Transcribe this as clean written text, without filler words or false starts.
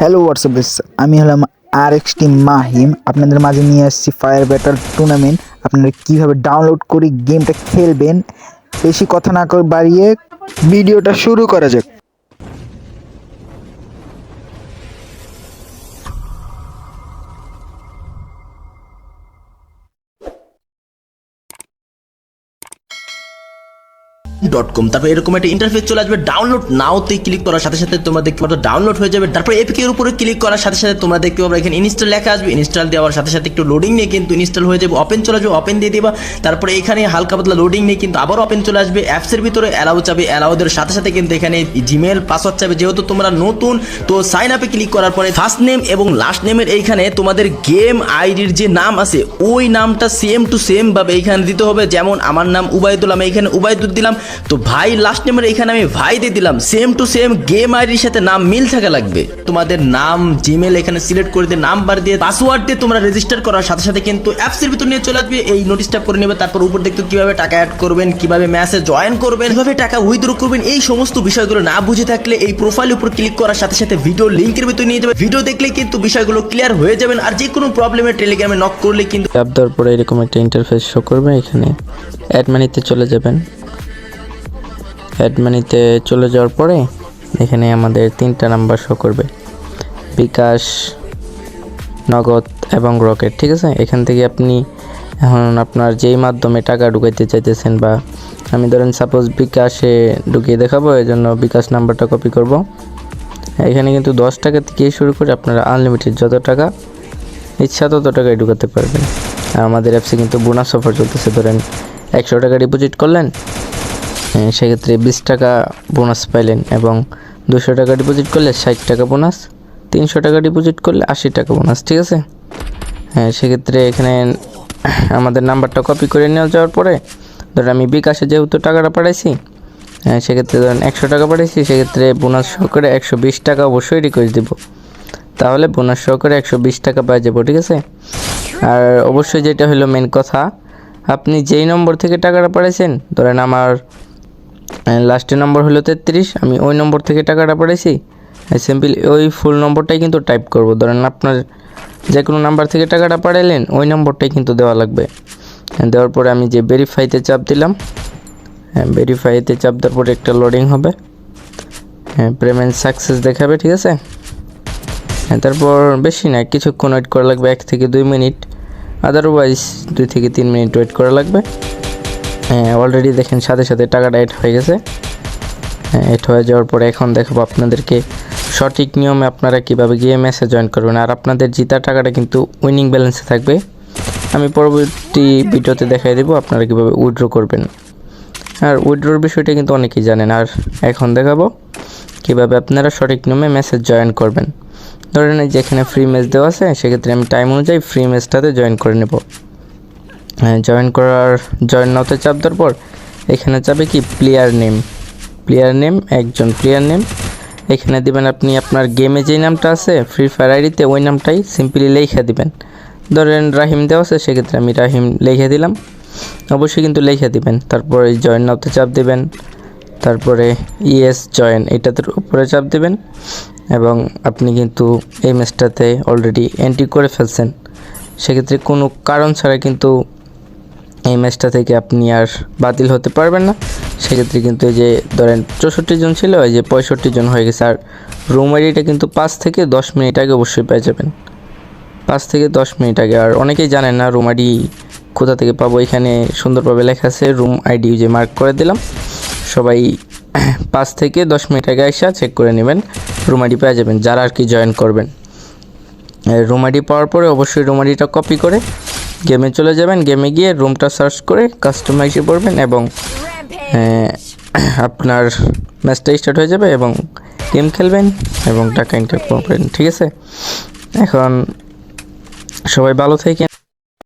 Hello WhatsApp guys, আমি হলাম RX team Mahim. আপনাদের মাঝে নিয়ে আসছি ফায়ার ব্যাটল টুর্নামেন্ট। আপনারা কীভাবে ডাউনলোড করে গেমটা খেলবেন, বেশি কথা না করে বাড়িয়ে ভিডিওটা শুরু করা যাক। .com তারপর এরকম একটা ইন্টারফেস চলে আসবে। ডাউনলোড নাওতে ক্লিক করার সাথে সাথে তোমরা দেখতে পাবে ডাউনলোড হয়ে যাবে। তারপর এপিকে এর উপরে ক্লিক করার সাথে সাথে তোমরা দেখতে পাবে এখানে ইনস্টল লেখা আসবে। ইনস্টল দেওয়ার সাথে সাথে একটু লোডিং নিয়ে কিন্তু ইনস্টল হয়ে যাবে। ওপেন চলে আসবে, ওপেন দিয়ে দিবা। তারপরে এখানে হালকা পাতলা লোডিং নিয়ে কিন্তু আবার ওপেন চলে আসবে। অ্যাপসের ভিতরে অ্যালাউ চাবে, অ্যালাউদের সাথে সাথে কিন্তু এখানে জিমেল পাসওয়ার্ড চাবে। যেহেতু তোমরা নতুন, তো সাইন আপে ক্লিক করার পরে ফার্স্ট নেম এবং লাস্ট নেমের এইখানে তোমাদের গেম আইডির যে নাম আছে ওই নামটা সেম টু সেম ভাবে এইখানে দিতে হবে। যেমন আমার নাম উবাইদুল, আমি এখানে উবাইদুল দিলাম। তো ভাই লাস্ট নেমের এখানে আমি ভাই দিয়ে দিলাম। সেম টু সেম গেম আইডির সাথে নাম মিল থাকা লাগবে। তোমাদের নাম জিমেল এখানে সিলেক্ট করে দিয়ে নাম্বার দিয়ে পাসওয়ার্ড দিয়ে তোমরা রেজিস্টার করার সাথে সাথে কিন্তু অ্যাপসের ভিতর নিয়ে চলে আসবে। এই নোটিশটা করে নেবে। তারপর উপর দেখতে কিভাবে টাকা অ্যাড করবেন, কিভাবে ম্যাচে জয়েন করবেন, কিভাবে টাকা উইথড্র করবেন, এই সমস্ত বিষয়গুলো না বুঝে থাকলে এই প্রোফাইলের উপর ক্লিক করার সাথে সাথে ভিডিও লিংকের ভিতর নিয়ে যাবে। ভিডিও দেখলে কিন্তু বিষয়গুলো ক্লিয়ার হয়ে যাবেন। আর যে কোনো প্রবলেমে টেলিগ্রামে নক করলে কিন্তু অ্যাপ দেওয়ার পরে এরকম একটা ইন্টারফেস শো করবে। এখানে অ্যাড মানিতে চলে যাবেন। অ্যাড মানিতে চলে যাওয়ার পরে এখানে আমাদের 3টা নাম্বার শো করবে, বিকাশ, নগদ এবং রকেট। ঠিক আছে, এখান থেকে আপনি এখন আপনার যেই মাধ্যমে টাকা ঢুকাইতে চাইতেছেন, বা আমি ধরেন সাপোজ বিকাশে ঢুকিয়ে দেখাবো, এই জন্য বিকাশ নাম্বারটা কপি করব। এখানে কিন্তু 10 টাকা থেকে শুরু করে আপনারা আনলিমিটেড যত টাকা ইচ্ছা তত টাকায় ঢুকাতে পারবেন। আর আমাদের অ্যাপসে কিন্তু বোনাস অফার চলতেছে। ধরেন 100 টাকা ডিপোজিট করলেন, সেক্ষেত্রে 20 টাকা বোনাস পাইলেন, এবং 200 টাকা ডিপোজিট করলে 60 টাকা বোনাস, 300 টাকা ডিপোজিট করলে 80 টাকা বোনাস। ঠিক আছে, সেক্ষেত্রে এখানে আমাদের নাম্বারটা কপি করে নেওয়া যাওয়ার পরে ধরেন আমি বিকাশে যেহেতু টাকাটা পাঠাইছি, সেক্ষেত্রে ধরেন 100 টাকা পাঠাইছি, সেক্ষেত্রে বোনাস সহকারে 120 টাকা অবশ্যই রিকোয়েস্ট দিব। তাহলে বোনাস সহকারে 120 টাকা পাওয়া যাবো। ঠিক আছে, আর অবশ্যই যেটা হলো মেন কথা, আপনি যেই নম্বর থেকে টাকাটা পাঠাইছেন, ধরেন আমার লাস্টের নম্বর হলো 33, আমি ওই নম্বর থেকে টাকাটা পাঠাইছি, সিম্পলি ওই ফুল নম্বরটাই কিন্তু টাইপ করব। ধরেন আপনার যে কোনো নাম্বার থেকে টাকাটা পাঠাইলেন, ওই নম্বরটাই কিন্তু দেওয়া লাগবে। দেওয়ার পরে আমি যে ভেরিফাইতে চাপ দিলাম, ভেরিফাইতে চাপ দেওয়ার পরে একটা লোডিং হবে, পেমেন্ট সাকসেস দেখাবে। ঠিক আছে, তারপর বেশি না, কিছুক্ষণ ওয়েট করা লাগবে, 1 থেকে 2 মিনিট, আদারওয়াইজ 2 থেকে 3 মিনিট ওয়েট করা লাগবে। অলরেডি দেখেন সাথে সাথে টাকাটা অ্যাড হয়ে গেছে। অ্যাড হয়ে যাওয়ার পরে এখন দেখাবো আপনাদেরকে সঠিক নিয়মে আপনারা কীভাবে গিয়ে ম্যাচে জয়েন করবেন। আর আপনাদের জিতা টাকাটা কিন্তু উইনিং ব্যালেন্সে থাকবে। আমি পরবর্তী ভিডিওতে দেখাই দেবো আপনারা কীভাবে উইথড্র করবেন। আর উইথড্রোর বিষয়টা কিন্তু অনেকেই জানেন। আর এখন দেখাবো কীভাবে আপনারা সঠিক নিয়মে ম্যাচে জয়েন করবেন। ধরেন যেখানে ফ্রি ম্যাচ দেওয়া আছে, সেক্ষেত্রে আমি টাইম অনুযায়ী ফ্রি ম্যাচটাতে জয়েন করে নেব। জয়েন নাওতে চাপ দেওয়ার পর এখানে যাবে কি প্লেয়ার নেম, একজন প্লেয়ার নেম এখানে দিবেন। আপনি আপনার গেমে যেই নামটা আছে ফ্রি ফায়ার আইডিতে, ওই নামটাই সিম্পলি লিখে দিবেন। ধরেন রাহিম দেওয়া আছে, সেক্ষেত্রে আমি রাহিম লিখে দিলাম। অবশ্যই কিন্তু লিখে দিবেন। তারপরে জয়েন নাওতে চাপ দিবেন, তারপরে ইএস জয়েন এটাতে উপরে চাপ দিবেন, এবং আপনি কিন্তু এই ম্যাচটাতে অলরেডি এন্ট্রি করে ফেলছেন। সেক্ষেত্রে কোনো কারণ ছাড়া কিন্তু এই ম্যাচটা থেকে আপনি আর বাতিল হতে পারবেন না। সেক্ষেত্রে কিন্তু এই যে ধরেন 64 জন ছিল, এই যে 65 জন হয়ে গেছে। আর রুম আইডিটা কিন্তু 5 থেকে 10 মিনিট আগে অবশ্যই পেয়ে যাবেন, 5 থেকে 10 মিনিট আগে। আর অনেকেই জানেন না রুম আইডি কোথা থেকে পাবো। এখানে সুন্দরভাবে লেখা আছে রুম আইডি, যে মার্ক করে দিলাম। সবাই 5 থেকে 10 মিনিট আগে এসে চেক করে নেবেন, রুম আইডি পেয়ে যাবেন যারা আর কি জয়েন করবেন। রুম আইডি পাওয়ার পরে অবশ্যই রুম আইডিটা কপি করে গেমে চলে যাবেন। গেমে গিয়ে রুমটা সার্চ করে কাস্টমাইজে পড়বেন, এবং আপনার ম্যাচটা স্টার্ট হয়ে যাবে, এবং গেম খেলবেন এবং টাকা ইনকাম করবেন। ঠিক আছে, এখন সবাই ভালো থাকেন।